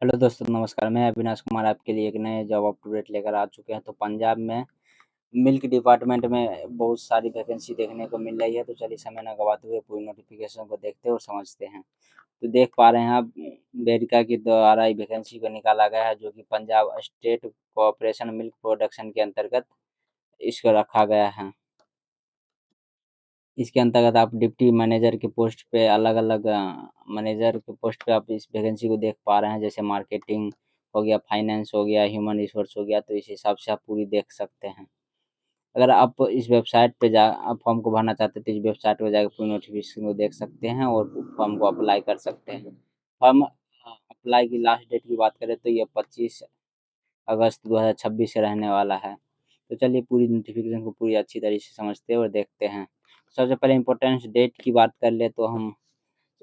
Hello दोस्तों, नमस्कार। मैं अविनाश कुमार आपके लिए एक नए जॉब अपडेट लेकर आ चुके हैं। तो पंजाब में मिल्क डिपार्टमेंट में बहुत सारी वैकेंसी देखने को मिल रही है। तो चलिए समय ना गवाते हुए पूरी नोटिफिकेशन को देखते और समझते हैं। तो देख पा रहे हैं आप, अमेरिका के द्वारा ही वैकेंसी को निकाला गया है, जो कि Punjab state cooperation milk production के अंतर्गत इसको रखा गया है। इसके अंतर्गत आप डिप्टी मैनेजर के पोस्ट पे अलग-अलग मैनेजर के पोस्ट पे आप इस वैकेंसी को देख पा रहे हैं। जैसे मार्केटिंग हो गया, फाइनेंस हो गया, ह्यूमन रिसोर्स हो गया, तो इस हिसाब से आप पूरी देख सकते हैं। अगर आप इस वेबसाइट पे जा आप फॉर्म को भरना चाहते हैं तो इस वेबसाइट पे जाकर पूरी नोटिफिकेशन को देख सकते हैं और फॉर्म को अप्लाई कर सकते हैं। फॉर्म अप्लाई की लास्ट डेट की बात करें तो ये 25 अगस्त 2026 से रहने वाला है। तो चलिए पूरी नोटिफिकेशन को पूरी अच्छी तरीके से समझते हैं और देखते हैं। सबसे पहले इम्पोर्टेंस डेट की बात कर ले तो हम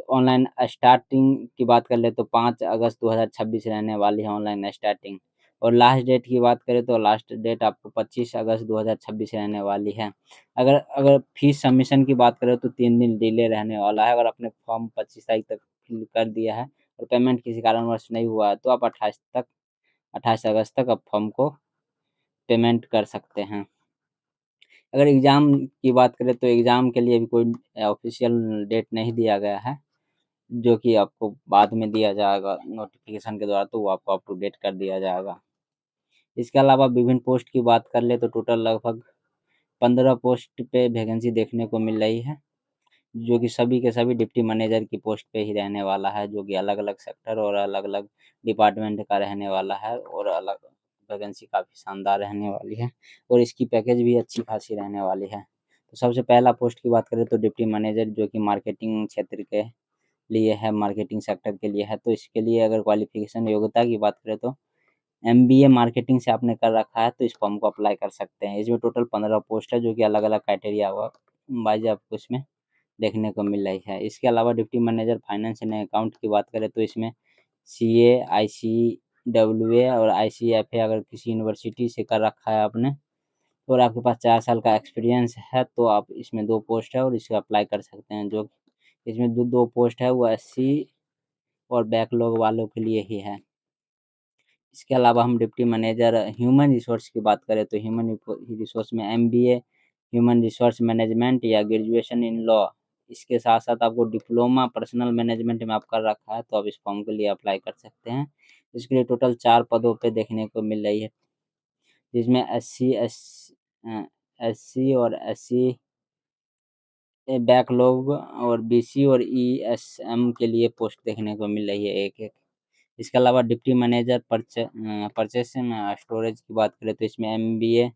ऑनलाइन स्टार्टिंग की बात कर ले तो 5 अगस्त 2026 रहने वाली है ऑनलाइन स्टार्टिंग। और लास्ट डेट की बात करें तो लास्ट डेट आपको 25 अगस्त 2026 रहने वाली है। अगर अगर फीस सबमिशन की बात करें तो 3 दिन डिले रहने वाला है। अगर आपने फॉर्म 25 तारीख तक फिल कर दिया है और पेमेंट किसी कारणवश नहीं हुआ है तो आप 28 अगस्त तक आप फॉर्म को पेमेंट कर सकते हैं। अगर एग्ज़ाम की बात करें तो एग्ज़ाम के लिए अभी कोई ऑफ़िशियल डेट नहीं दिया गया है, जो कि आपको बाद में दिया जाएगा नोटिफ़िकेशन के द्वारा, तो वो आपको अप टू डेट कर दिया जाएगा। इसके अलावा विभिन्न पोस्ट की बात कर ले तो टोटल लगभग 15 पोस्ट पे वैकेंसी देखने को मिल रही है, जो कि सभी के सभी डिप्टी मैनेजर की पोस्ट पे ही रहने वाला है, जो कि अलग-अलग सेक्टर और अलग-अलग डिपार्टमेंट का रहने वाला है और अलग वैकेंसी काफ़ी शानदार रहने वाली है और इसकी पैकेज भी अच्छी खासी रहने वाली है। तो सबसे पहला पोस्ट की बात करें तो डिप्टी मैनेजर, जो कि मार्केटिंग क्षेत्र के लिए है, मार्केटिंग सेक्टर के लिए है। तो इसके लिए अगर क्वालिफ़िकेशन योग्यता की बात करें तो एमबीए मार्केटिंग से आपने कर रखा है तो इस फॉर्म को अप्लाई कर सकते हैं। इसमें टोटल 15 पोस्ट है, जो कि अलग-अलग क्राइटेरिया वाइज़ आपको इसमें देखने को मिल रही है। इसके अलावा deputy manager finance and account की बात करें तो इसमें सीए, आईसीडब्ल्यूए और आईसीएफए अगर किसी यूनिवर्सिटी से कर रखा है आपने और आपके पास 4 साल का एक्सपीरियंस है तो आप इसमें 2 पोस्ट है और इसे अप्लाई कर सकते हैं। जो इसमें जो 2 पोस्ट है वो एससी और बैकलॉग वालों के लिए ही है। इसके अलावा हम डिप्टी मैनेजर ह्यूमन रिसोर्स की बात करें तो ह्यूमन रिसोर्स में एमबीए ह्यूमन रिसोर्स मैनेजमेंट या ग्रेजुएशन इन लॉ, इसके साथ साथ आपको डिप्लोमा पर्सनल मैनेजमेंट में आप कर रखा है तो आप इस फॉर्म के लिए अप्लाई कर सकते हैं। इसके लिए टोटल 4 पदों पे देखने को मिल रही है, जिसमें एससी और एससी बैकलॉग और बीसी और ईएसएम के लिए पोस्ट देखने को मिल रही है एक-एक। इसके अलावा डिप्टी मैनेजर परचेस स्टोरेज की बात करें तो इसमें एमबीए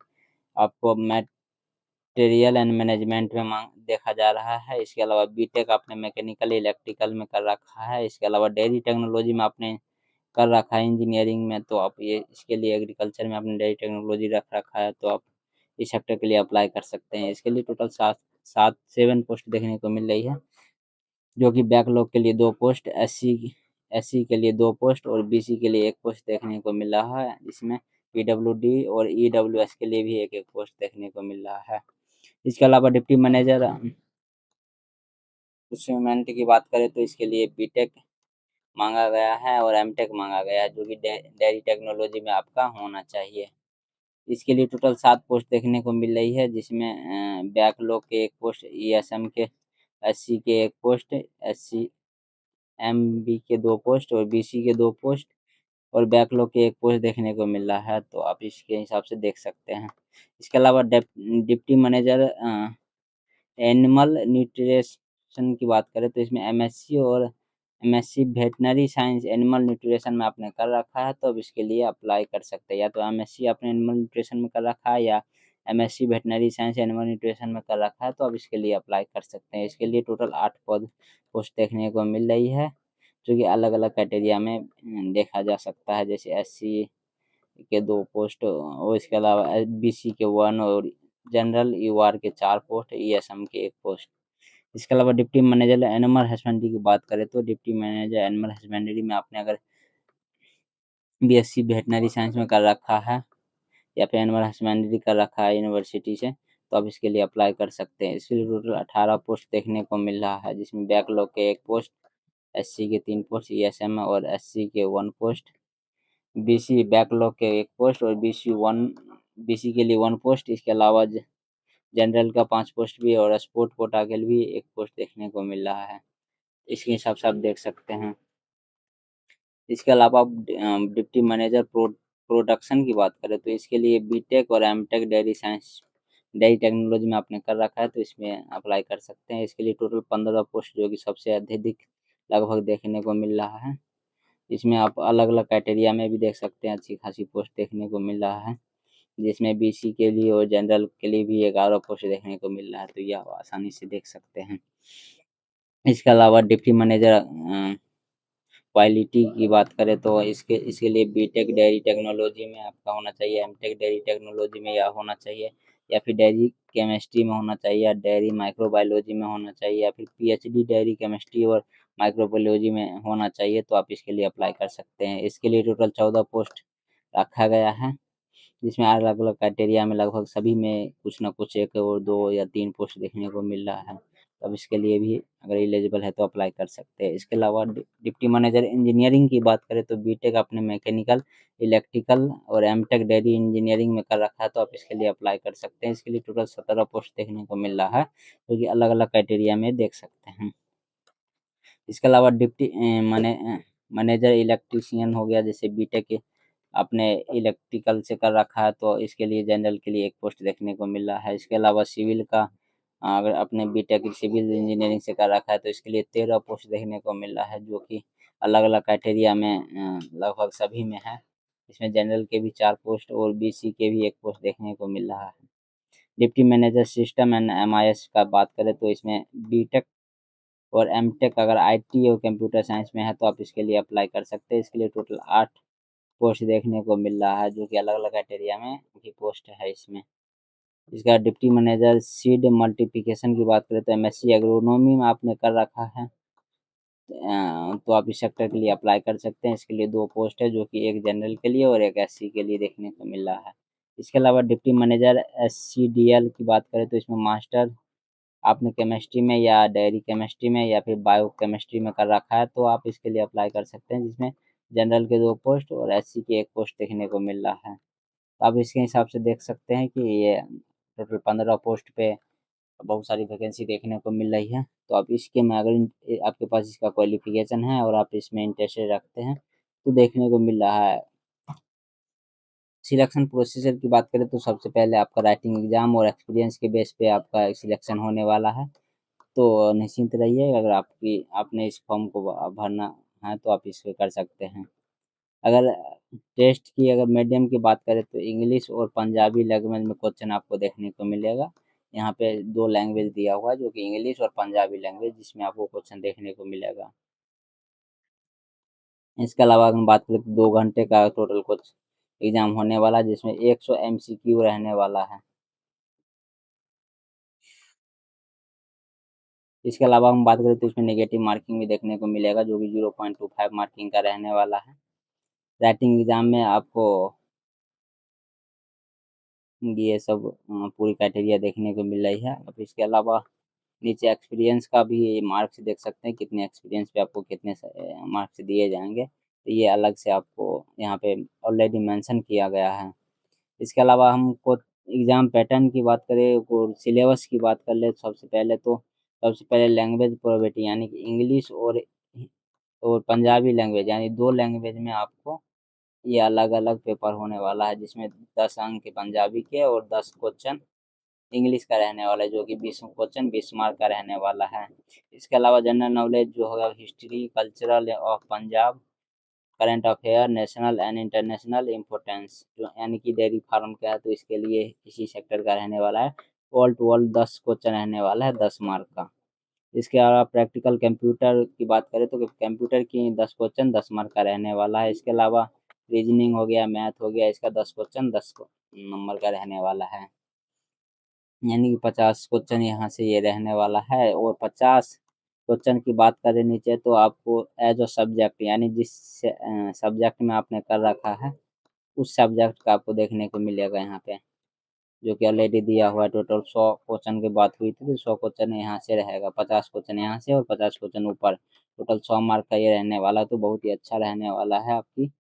आपको मटेरियल एंड मैनेजमेंट में मांग देखा जा रहा है। इसके अलावा बीटेक आपने मैकेनिकल इलेक्ट्रिकल में कर रखा है। इसके अलावा डेयरी टेक्नोलॉजी में आपने कर रखा है इंजीनियरिंग में, तो आप ये इसके लिए एग्रीकल्चर में आपने डेयरी टेक्नोलॉजी रख रखा है तो आप इस सेक्टर के लिए अप्लाई कर सकते हैं। इसके लिए टोटल 7 पोस्ट देखने को मिल रही है, जो कि बैकलॉग के लिए 2 पोस्ट, एससी के लिए 2 पोस्ट और बीसी के लिए 1 पोस्ट देखने को मिल रहा है। इसमें पीडब्ल्यूडी और ईडब्ल्यूएस के लिए भी 1-1 पोस्ट देखने को मिल रहा है। इसके अलावा डिप्टी मैनेजर रिक्रूटमेंट की बात करें तो इसके लिए बीटेक माँगा गया है और एमटेक माँगा गया है, जो कि डेयरी टेक्नोलॉजी में आपका होना चाहिए। इसके लिए टोटल 7 पोस्ट देखने को मिल रही है, जिसमें बैकलॉग के 1 पोस्ट, ईएसएम के, एससी के 1 पोस्ट, एससी एमबी के 2 पोस्ट और बीसी के 2 पोस्ट और बैकलॉग के 1 पोस्ट देखने को मिल रहा है, तो आप इसके हिसाब से देख सकते हैं। इसके अलावा डिप्टी मैनेजर एनिमल न्यूट्रिशन की बात करें तो इसमें एमएससी और MSc veterinary science animal nutrition में आपने कर रखा है तो अब इसके लिए अप्लाई कर सकते हैं। या तो एमएससी आपने एनिमल न्यूट्रिशन में कर रखा है या MSc veterinary science animal nutrition में कर रखा है तो अब इसके लिए अप्लाई कर सकते हैं। इसके लिए टोटल 8 पद पोस्ट देखने को मिल रही है, जो कि अलग-अलग क्राइटेरिया में देखा जा सकता है। जैसे एससी के 2 पोस्ट और इसके अलावा बीसी के 1 और जनरल यूआर के 4 पोस्ट, ईएसएम के 1 पोस्ट। इसके अलावा डिप्टी मैनेजर एनिमल हस्बेंड्री की बात करें तो डिप्टी मैनेजर एनिमल हस्बेंड्री में आपने अगर बीएससी वेटनरी साइंस में कर रखा है या फिर एनिमल हस्बेंड्री कर रखा है यूनिवर्सिटी से तो आप इसके लिए अप्लाई कर सकते हैं। इसके लिए टोटल 18 पोस्ट देखने को मिल रहा है, जिसमें बैकलॉग के 1 पोस्ट, एससी के 3 पोस्ट, ईएसएम और एससी के 1 पोस्ट, बीसी बैकलॉग के 1 पोस्ट और बीसी के लिए 1 पोस्ट। इसके अलावा जनरल का 5 पोस्ट भी है और स्पोर्ट कोटा के लिए भी 1 पोस्ट देखने को मिल रहा है। इसके हिसाब से आप देख सकते हैं। इसके अलावा आप डिप्टी मैनेजर प्रोडक्शन की बात करें तो इसके लिए बीटेक और MTech dairy science dairy technology में आपने कर रखा है तो इसमें अप्लाई कर सकते हैं। इसके लिए टोटल 15 पोस्ट जो कि सबसे अत्यधिक लगभग देखने को मिल रहा है। इसमें आप अलग अलग क्राइटेरिया में भी देख सकते हैं, अच्छी खासी पोस्ट देखने को मिल रहा है, जिसमें बीसी के लिए और जनरल के लिए भी 11 पोस्ट देखने को मिल रहा है, तो यह आप आसानी से देख सकते हैं। इसके अलावा डिप्टी मैनेजर क्वालिटी की बात करें तो इसके लिए बीटेक डेयरी टेक्नोलॉजी में आपका होना चाहिए, एमटेक डेयरी टेक्नोलॉजी में या होना चाहिए, या फिर डेयरी केमिस्ट्री में होना चाहिए, या डेयरी माइक्रोबायोलॉजी में होना चाहिए, या फिर पीएचडी डेयरी केमिस्ट्री और माइक्रोबायोलॉजी में होना चाहिए, तो आप इसके लिए अप्लाई कर सकते हैं। इसके लिए टोटल 14 पोस्ट रखा गया है, जिसमें अलग अलग क्राइटेरिया में लगभग सभी में कुछ ना कुछ 1 और 2 या 3 पोस्ट देखने को मिल रहा है। तो अब इसके लिए भी अगर एलिजिबल है तो अप्लाई कर सकते हैं। इसके अलावा डिप्टी मैनेजर इंजीनियरिंग की बात करें तो बीटेक आपने मैकेनिकल, इलेक्ट्रिकल और एमटेक डेयरी इंजीनियरिंग में कर रखा है तो आप इसके लिए अप्लाई कर सकते हैं। इसके लिए टोटल 17 पोस्ट देखने को मिल रहा है, जो कि अलग अलग क्राइटेरिया में देख सकते हैं। इसके अलावा डिप्टी मैनेजर इलेक्ट्रीशियन हो गया, जैसे बीटेक आपने इलेक्ट्रिकल से कर रखा है तो इसके लिए जनरल के लिए 1 पोस्ट देखने को मिल रहा है। इसके अलावा सिविल का अगर आपने बीटेक सिविल इंजीनियरिंग से कर रखा है तो इसके लिए 13 पोस्ट देखने को मिल रहा है, जो कि अलग अलग क्राइटेरिया में लगभग सभी में है। इसमें जनरल के भी 4 पोस्ट और बीसी के भी 1 पोस्ट देखने को मिल रहा है। Deputy manager system and MIS का बात करें तो इसमें बीटेक और एमटेक अगर आईटी और कंप्यूटर साइंस में है तो आप इसके लिए अप्लाई कर सकते हैं। इसके लिए टोटल 8 पोस्ट देखने को मिल रहा है, जो कि अलग अलग क्राइटेरिया में भी पोस्ट है इसमें। इसका डिप्टी मैनेजर सीड मल्टीप्लिकेशन की बात करें तो एमएससी एग्रोनॉमी में आपने कर रखा है तो आप इस सेक्टर के लिए अप्लाई कर सकते हैं। इसके लिए 2 पोस्ट है, जो कि एक जनरल के लिए और एक एससी के लिए देखने को मिल रहा है। इसके अलावा डिप्टी मैनेजर एससीडीएल की बात करें तो इसमें मास्टर आपने केमिस्ट्री में या डेयरी केमिस्ट्री में या फिर बायो केमिस्ट्री में कर रखा है तो आप इसके लिए अप्लाई कर सकते हैं, जिसमें जनरल के 2 पोस्ट और एससी की 1 पोस्ट देखने को मिल रहा है। तो आप इसके हिसाब से देख सकते हैं कि ये टोटल 15 पोस्ट पे बहुत सारी वैकेंसी देखने को मिल रही है। तो आप इसके में अगर आपके पास इसका क्वालिफिकेशन है और आप इसमें इंटरेस्टेड रखते हैं तो देखने को मिल रहा है। सिलेक्शन प्रोसीजर की बात करें तो सबसे पहले आपका राइटिंग एग्जाम और एक्सपीरियंस के बेस पे आपका सिलेक्शन होने वाला है, तो निश्चिंत रहिए। अगर आपने इस फॉर्म को भरना है तो आप इसे कर सकते हैं। अगर टेस्ट की अगर मीडियम की बात करें तो इंग्लिश और पंजाबी लैंग्वेज में क्वेश्चन आपको देखने को मिलेगा। यहाँ पे 2 लैंग्वेज दिया हुआ है, जो कि इंग्लिश और पंजाबी लैंग्वेज, जिसमें आपको क्वेश्चन देखने को मिलेगा। इसके अलावा अगर हम बात करें तो 2 घंटे का टोटल कुछ एग्जाम होने वाला है, जिसमें 100 एमसीक्यू रहने वाला है। इसके अलावा हम बात करें तो इसमें नेगेटिव मार्किंग भी देखने को मिलेगा, जो कि 0.25 मार्किंग का रहने वाला है। राइटिंग एग्जाम में आपको ये सब पूरी क्राइटेरिया देखने को मिल रही है। अब इसके अलावा नीचे एक्सपीरियंस का भी मार्क्स देख सकते हैं, कितने एक्सपीरियंस पे आपको कितने मार्क्स दिए जाएंगे, तो ये अलग से आपको यहाँ पे ऑलरेडी मेंशन किया गया है। इसके अलावा हमको एग्ज़ाम पैटर्न की बात करें और सिलेबस की बात कर ले तो सबसे पहले लैंग्वेज प्रोबेबिलिटी यानी कि इंग्लिश और पंजाबी लैंग्वेज यानी 2 लैंग्वेज में आपको ये अलग-अलग पेपर होने वाला है, जिसमें 10 अंक पंजाबी के और 10 क्वेश्चन इंग्लिश का रहने वाला है, जो कि 20 क्वेश्चन 20 मार्क का रहने वाला है। इसके अलावा जनरल नॉलेज जो होगा history, cultural of Punjab, current affair, national and international importance जो यानी कि डेयरी फार्म का है तो इसके लिए इसी सेक्टर का रहने वाला है। ऑल टू ऑल 10 क्वेश्चन रहने वाला है 10 मार्क का। इसके अलावा प्रैक्टिकल कंप्यूटर की बात करें तो कंप्यूटर की 10 क्वेश्चन 10 मार्क का रहने वाला है। इसके अलावा रीजनिंग हो गया, मैथ हो गया, इसका 10 क्वेश्चन 10 नंबर का रहने वाला है, यानी कि 50 क्वेश्चन यहाँ से ये रहने वाला है। और 50 क्वेश्चन की बात करें नीचे तो आपको एज अ सब्जेक्ट यानी जिस सब्जेक्ट में आपने कर रखा है उस सब्जेक्ट का आपको देखने को मिलेगा यहाँ पे। जो कि ऑलरेडी दिया हुआ है। टोटल 100 क्वेश्चन की बात हुई थी, तो 100 क्वेश्चन यहाँ से रहेगा, 50 क्वेश्चन यहाँ से और 50 क्वेश्चन ऊपर। टोटल 100 मार्क का ये रहने वाला, तो बहुत ही अच्छा रहने वाला है आपकी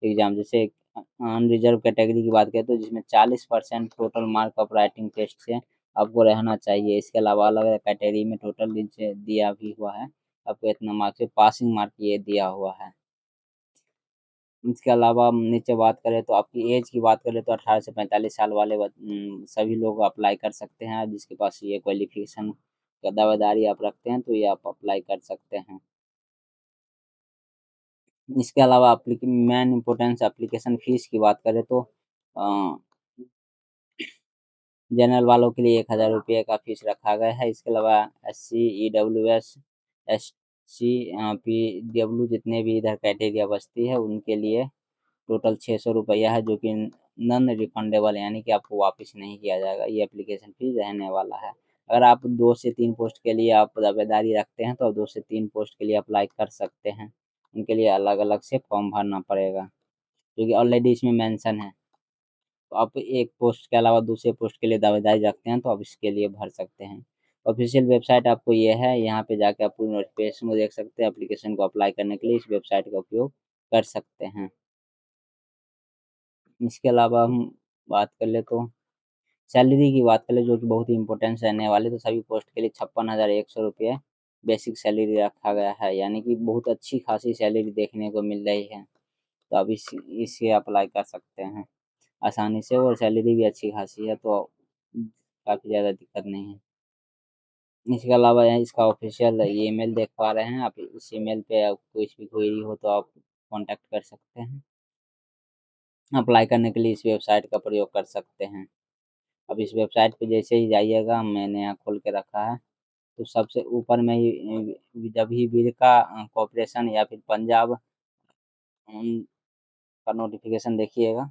एग्जाम। जैसे अनरिजर्व कैटेगरी की बात करें तो जिसमें 40% total mark of writing test से आपको रहना चाहिए। इसके अलावा अलग अलग कैटेगरी में टोटल नीचे दिया भी हुआ है, आपको इतना मार्क्स है, पासिंग मार्क ये दिया हुआ है। इसके अलावा हम नीचे बात करें तो आपकी एज की बात करें तो 18 से 45 साल वाले सभी लोग अप्लाई कर सकते हैं, जिसके पास ये क्वालिफिकेशन का दावेदारी आप रखते हैं तो ये आप अप्लाई कर सकते हैं। इसके अलावा मेन इम्पोर्टेंस एप्लीकेशन फ़ीस की बात करें तो अ, जनरल वालों के लिए 1000 रुपये का फीस रखा गया है। इसके अलावा SC, EWS, SC, PW जितने भी इधर क्राइटेरिया बचती है उनके लिए टोटल 600 रुपया है, जो कि नॉन रिफंडेबल यानी कि आपको वापस नहीं किया जाएगा, ये एप्लीकेशन फ़ीस रहने वाला है। अगर आप 2 से 3 पोस्ट के लिए आप दावेदारी रखते हैं तो आप 2 से 3 पोस्ट के लिए अप्लाई कर सकते हैं। उनके लिए अलग-अलग से फॉर्म भरना पड़ेगा, क्योंकि ऑलरेडी इसमें मेंशन है। तो आप एक पोस्ट के अलावा दूसरे पोस्ट के लिए दावेदारी रखते हैं तो आप इसके लिए भर सकते हैं। ऑफ़िशियल वेबसाइट आपको ये है, यहाँ पे जाके आप पूरी नोटिफ़िकेशन को देख सकते हैं। एप्लीकेशन को अप्लाई करने के लिए इस वेबसाइट का उपयोग कर सकते हैं। इसके अलावा हम बात कर लें तो सैलरी की बात करें, जो कि बहुत ही इम्पोर्टेंट रहने वाली, तो सभी पोस्ट के लिए 56,100 रुपये बेसिक सैलरी रखा गया है, यानी कि बहुत अच्छी खासी सैलरी देखने को मिल रही है। तो आप इसे अप्लाई कर सकते हैं आसानी से, और सैलरी भी अच्छी खासी है, तो काफ़ी ज़्यादा दिक्कत नहीं है। इसके अलावा यहाँ इसका ऑफिशियल ये ईमेल देख पा रहे हैं आप, इस ईमेल पे आप कोई भी क्वेरी हो तो आप कॉन्टैक्ट कर सकते हैं। अप्लाई करने के लिए इस वेबसाइट का प्रयोग कर सकते हैं। अब इस वेबसाइट पे जैसे ही जाइएगा, मैंने यहाँ खोल के रखा है, तो सबसे ऊपर में ही जब भी विरका कॉर्पोरेशन या फिर पंजाब का नोटिफिकेशन देखिएगा,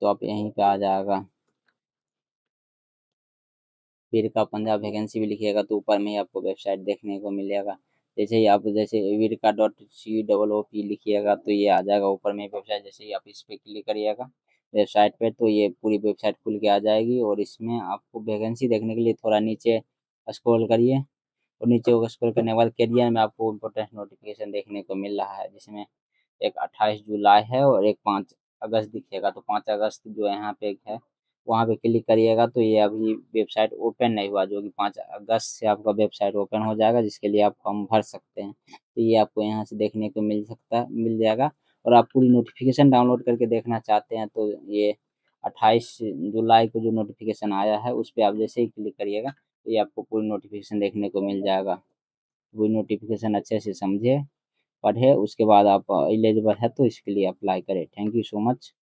तो आप यहीं पे आ जाएगा। विरका पंजाब वैकेंसी भी लिखिएगा तो ऊपर में ही आपको वेबसाइट देखने को मिलेगा। जैसे ही आप जैसे विरका dot C double O P लिखिएगा तो ये आ जाएगा ऊपर में वेबसाइट। जैसे ही आप इस पर क्लिक करिएगा वेबसाइट पे, तो ये पूरी वेबसाइट खुल के आ जाएगी, और इसमें आपको वैकेंसी देखने के लिए थोड़ा नीचे स्क्रॉल करिए, और नीचे को स्क्रॉल करने के बाद करियर में आपको इम्पोर्टेंट नोटिफिकेशन देखने को मिल रहा है, जिसमें एक 28 जुलाई है और एक 5 अगस्त दिखेगा। तो 5 अगस्त जो यहाँ पे एक है, वहाँ पे क्लिक करिएगा तो ये अभी वेबसाइट ओपन नहीं हुआ, जो कि 5 अगस्त से आपका वेबसाइट ओपन हो जाएगा, जिसके लिए आप फॉर्म भर सकते हैं। तो ये आपको यहाँ से देखने को मिल जाएगा। और आप पूरी नोटिफिकेशन डाउनलोड करके देखना चाहते हैं तो ये 28 जुलाई को जो नोटिफिकेशन आया है उस पर आप जैसे ही क्लिक करिएगा तो ये आपको पूरी नोटिफिकेशन देखने को मिल जाएगा। पूरी नोटिफिकेशन अच्छे से समझे, पढ़े, उसके बाद आप एलिजिबल है तो इसके लिए अप्लाई करें। Thank you so much.